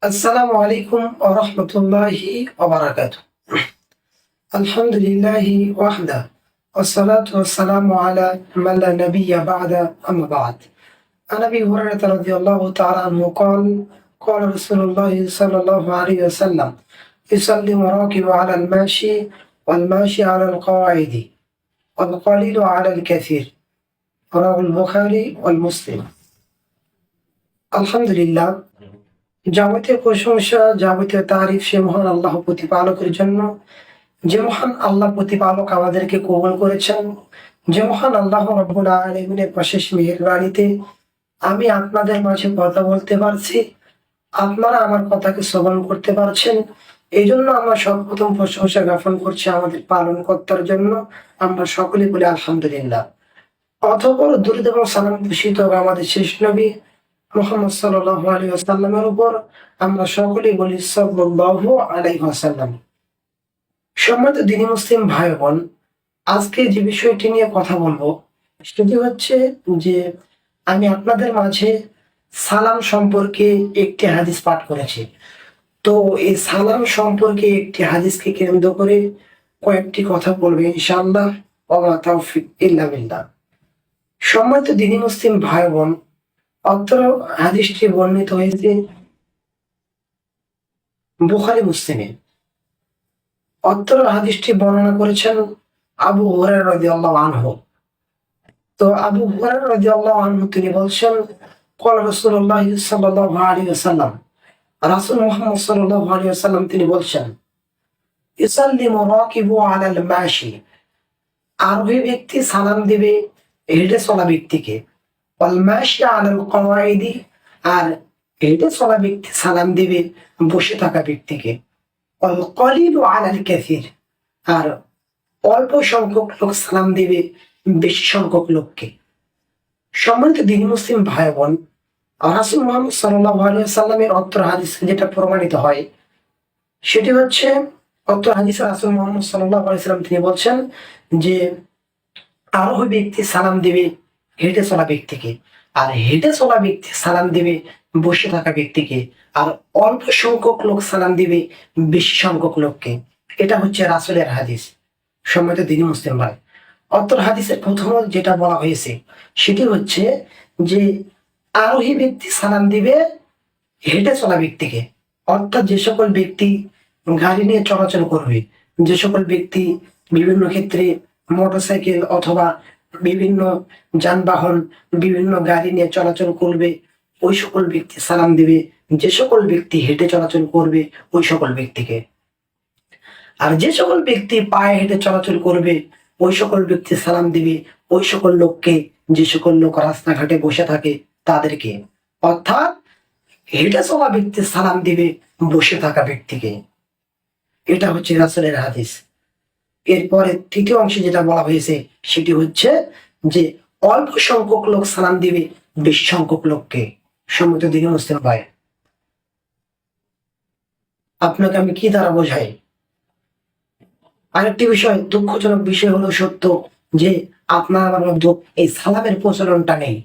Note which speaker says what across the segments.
Speaker 1: আসসালামু আলাইকুম ওয়া রাহমাতুল্লাহি ওয়া বারাকাতুহু। আলহামদুলিল্লাহি ওয়াহদা ওয়াসসালাতু ওয়াসসালামু আলা মান লা নাবিয়্যা বা'দা আম্মা বা'দ। عن ابي هريره رضي الله تعالى عنه قال قال رسول الله صلى الله عليه وسلم يسلم الراكب على الماشي والماشي على القاعد والقليل على الكثير رواه البخاري والمسلم। আলহামদুলিল্লাহ, যাবতীয় প্রশংসা, যাবতীয় তারিফ সে মহান আল্লাহ প্রতিপালকের জন্য, যে মহান আল্লাহ প্রতিপালক আমাদেরকে কবুল করেছেন, যে মহান আল্লাহ রাব্বুল আলামিনের অশেষ মেহেরবানিতে আমি আপনাদের মাঝে কথা বলতে পারছি, আপনারা আমার কথাকে শ্রবণ করতে পারছেন। এই জন্য আমরা সর্বপ্রথম প্রশংসা জ্ঞাপন করছি আমাদের পালন কর্তার জন্য। আমরা সকলে বলি আলহামদুলিল্লাহ। অতঃপর দুরূদ এবং সালাম বর্ষিত হোক আমাদের শেষ নবী মুহাম্মদ সাল্লাল্লাহু আলাইহি ওয়াসাল্লামের উপর। আমরা সকলেই বলি সাল্লাল্লাহু আলাইহি ওয়াসাল্লাম। সম্মানিত দ্বীনি মুসলিম ভাই বোন, আজকে যে বিষয়টি নিয়ে কথা বলবো সেটি হচ্ছে যে আমি আপনাদের মাঝে সালাম সম্পর্কে একটি হাদিস পাঠ করেছি। তো এই সালাম সম্পর্কে একটি হাদিসকে কেন্দ্র করে কয়েকটি কথা বলবো ইনশাআল্লাহ। ওয়া মা তাওফিক ইল্লা বিল্লাহ। সম্মানিত দ্বীনি মুসলিম ভাই বোন, অত্র হাদিসটি বর্ণিত হয়েছে বুখারী মুসলিমে। অত্র হাদিসটি বর্ণনা করেছেন আবু হুরায়রা রাদিয়াল্লাহু আনহু। তো আবু হুরায়রা রাদিয়াল্লাহু আনহু তিনি বলছেন, ক্বাল রাসূলুল্লাহ সাল্লাল্লাহু আলাইহি ওয়াসাল্লাম, রাসূল মুহাম্মদ সাল্লাল্লাহু আলাইহি ওয়াসাল্লাম তিনি বলছেন, ইউসাল্লিমু রাকিবু আলাল মাশি, আরোহী ব্যক্তি সালাম দিবে হেঁটে চলা ব্যক্তিকে, ওয়াল মাশি আলাল কাওয়াইদি, আর হেঁটে চলা ব্যক্তি সালাম দিবে বসে থাকা ব্যক্তিকে, ওয়াল কলিলু আলাল কাসির, আর অল্প সংখ্যক লোক সালাম দিবে বেশি সংখ্যক লোককে। সম্মানিত দ্বীনি মুসলিম ভাই বোন, রাসূল মুহাম্মদ সাল্লাল্লাহু আলাইহি ওয়াসাল্লামের অত্র হাদিস যেটা প্রমাণিত হয় সেটি হচ্ছে, অত্র হাদিসে রাসূল মুহাম্মদ সাল্লাল্লাহু আলাইহি ওয়াসাল্লাম তিনি বলছেন যে আরোহী ব্যক্তি সালাম দিবে হেঁটে চলা ব্যক্তিকে, আর হেঁটে চলা ব্যক্তি সালাম দিবে বসে থাকা ব্যক্তিকে, আর অল্প সংখ্যক লোক সালাম দিবে বেশি সংখ্যক লোককে। এটা হচ্ছে রাসূলের হাদিস। সম্মানিত দ্বীনি মুসলিম ভাই, অত্র হাদিসের প্রথম যেটা বলা হয়েছে সেটি হচ্ছে যে আরোহী ব্যক্তি সালাম দিবে হেঁটে চলা ব্যক্তিকে, অর্থাৎ যে সকল ব্যক্তি গাড়ি নিয়ে চলাচল করবে, যে সকল ব্যক্তি বিভিন্ন ক্ষেত্রে মোটরসাইকেল অথবা বিভিন্ন যানবাহন, বিভিন্ন গাড়ি নিয়ে চলাচল করবে, ওই সকল ব্যক্তি সালাম দিবে যে সকল ব্যক্তি হেঁটে চলাচল করবে ওই সকল ব্যক্তিকে। আর যে সকল ব্যক্তি পায়ে হেঁটে চলাচল করবে ওই সকল ব্যক্তি সালাম দিবে ওই সকল লোককে, যে সকল লোক রাস্তাঘাটে বসে থাকে তাদেরকে। অর্থাৎ হেঁটে চলা ব্যক্তি সালাম দিবে বসে থাকা ব্যক্তিকে। এটা হচ্ছে রাসূলের হাদিস। এরপরে তৃতীয় অংশে যেটা বলা হয়েছে সেটি হচ্ছে যে অল্প সংখ্যক লোক সালাম দিবে বেশি সংখ্যক লোককে। সম্মানিত দ্বীনি মুসলিম ভাই, আপনাকে আমি কি দ্বারা বোঝাই? আরেকটি বিষয়, দুঃখজনক বিষয় হলো সত্য যে আপনার আমার মধ্যে এই সালামের প্রচলনটা নেই।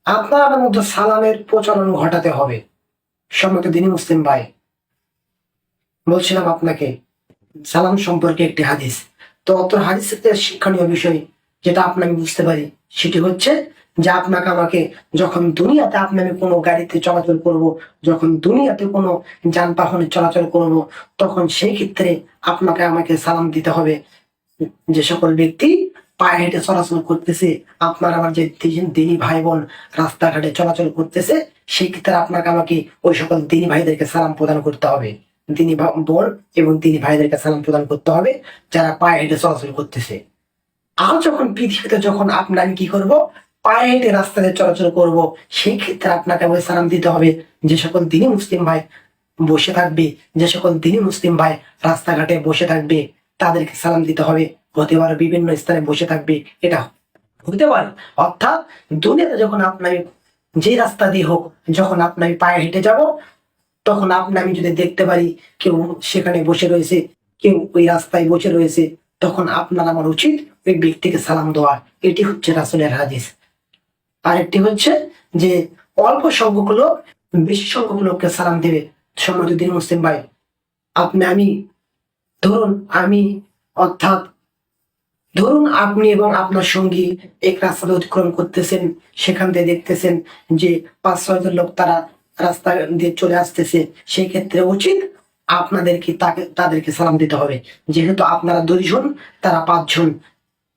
Speaker 1: আপনার আমার মধ্যে সালামের প্রচলন ঘটাতে হবে। সম্মানিত দ্বীনি মুসলিম ভাই, বলছিলাম আপনাকে সালাম সম্পর্কে একটি হাদিস। তো অত হাদিসের শিক্ষণীয় বিষয় যেটা আপনাকে বুঝতে পারি সেটি হচ্ছে যে আপনাকে আমাকে যখন দুনিয়াতে আমি কোনো গাড়িতে চলাচল করব, যখন দুনিয়াতে কোনো যানবাহনে চলাচল করব, তখন সেই ক্ষেত্রে আপনাকে আমাকে সালাম দিতে হবে যে সকল ব্যক্তি পায়ে হেঁটে চলাচল করতেছে। আপনার আমার যে দিনী ভাই বোন রাস্তাঘাটে চলাচল করতেছে, সেই ক্ষেত্রে আপনাকে আমাকে ওই সকল দিনী ভাইদেরকে সালাম প্রদান করতে হবে। দিনী বোন এবং দিনী ভাইদেরকে সালাম প্রদান করতে হবে যারা পায়ে হেঁটে চলাচল করতেছে। আর যখন পৃথিবীতে যখন আমি কি করব, পায়ে হেঁটে রাস্তাতে চলাচল করব, সেই ক্ষেত্রে আপনাকে আমাকে সালাম দিতে হবে যে সকল দিনী মুসলিম ভাই বসে থাকবে, যে সকল দিনী মুসলিম ভাই রাস্তাঘাটে বসে থাকবে তাদেরকে সালাম দিতে হবে। হতে পারে বিভিন্ন স্থানে বসে থাকবে, এটা হতে পারে। অর্থাৎ দুনিয়াতে যখন আপনার যে রাস্তা দিয়ে হোক, যখন আপনার পায়ে হেঁটে যাব, তখন আমি যদি দেখতে পারি কেউ সেখানে বসে রয়েছে, কেউ ওই রাস্তায় বসে রয়েছে, তখন আপনার আমার উচিত ওই ব্যক্তিকে সালাম দেওয়া। এটি হচ্ছে রাসূলের হাদিস। আরেকটি হচ্ছে যে অল্প সংখ্যক লোক বেশি সংখ্যক লোককে সালাম দেবে সম্মানিত দিন মুসলিম ভাই, আমি ধরুন আমি অর্থাৎ ধরুন আপনি এবং আপনার সঙ্গী এক রাস্তা অতিক্রম করতেছেন, সেখান থেকে দেখতেছেন যে 5-6 জন লোক তারা রাস্তা দিয়ে চলে আসতেছে। সেই ক্ষেত্রে উচিত আপনাদেরকে তাদেরকে সালাম দিতে হবে। যেহেতু আপনারা 2 জন, তারা 5 জন।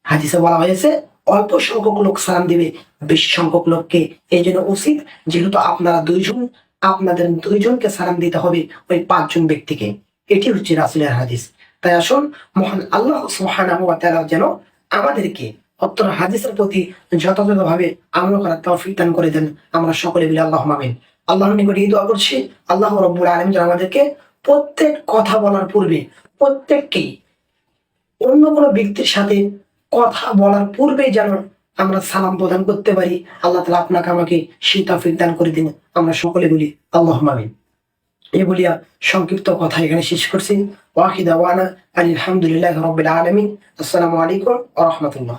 Speaker 1: হাদিসে বলা হয়েছে অল্প সংখ্যক লোক সালাম দিবে বেশি সংখ্যক লোককে। এই জন্য উচিত, যেহেতু আপনারা 2 জন, আপনাদের 2 জনকে সালাম দিতে হবে ওই 5 জন ব্যক্তিকে। এটি হচ্ছে রাসূলের হাদিস। তাই আসুন, মহান আল্লাহ সুবহানাহু ওয়া তাআলা যেন আমাদেরকে অত্র হাদিসের প্রতি যথাযথভাবে আমল করার তৌফিক দান করে দেন। আমরা সকলে বলি আল্লাহুম্মা আমিন। আল্লাহর নিকট এই দোয়া করছি, আল্লাহ রাব্বুল আলামিন যেন আমাদেরকে প্রত্যেক কথা বলার পূর্বে, প্রত্যেককেই অন্য কোনো ব্যক্তির সাথে কথা বলার পূর্বেই যেন আমরা সালাম প্রদান করতে পারি। আল্লাহ তাআলা আপনাকে আমাকে সেই তৌফিক দান করে দিন। আমরা সকলে বলি আল্লাহুম্মা আমিন। এই বলিয়া সংক্ষিপ্ত কথা এখানে শেষ করছি। ওয়া আখিরু দাওয়ানা আলহামদুলিল্লাহি রাব্বিল আলামিন। আসসালামু আলাইকুম ওয়া রাহমাতুল্লাহ।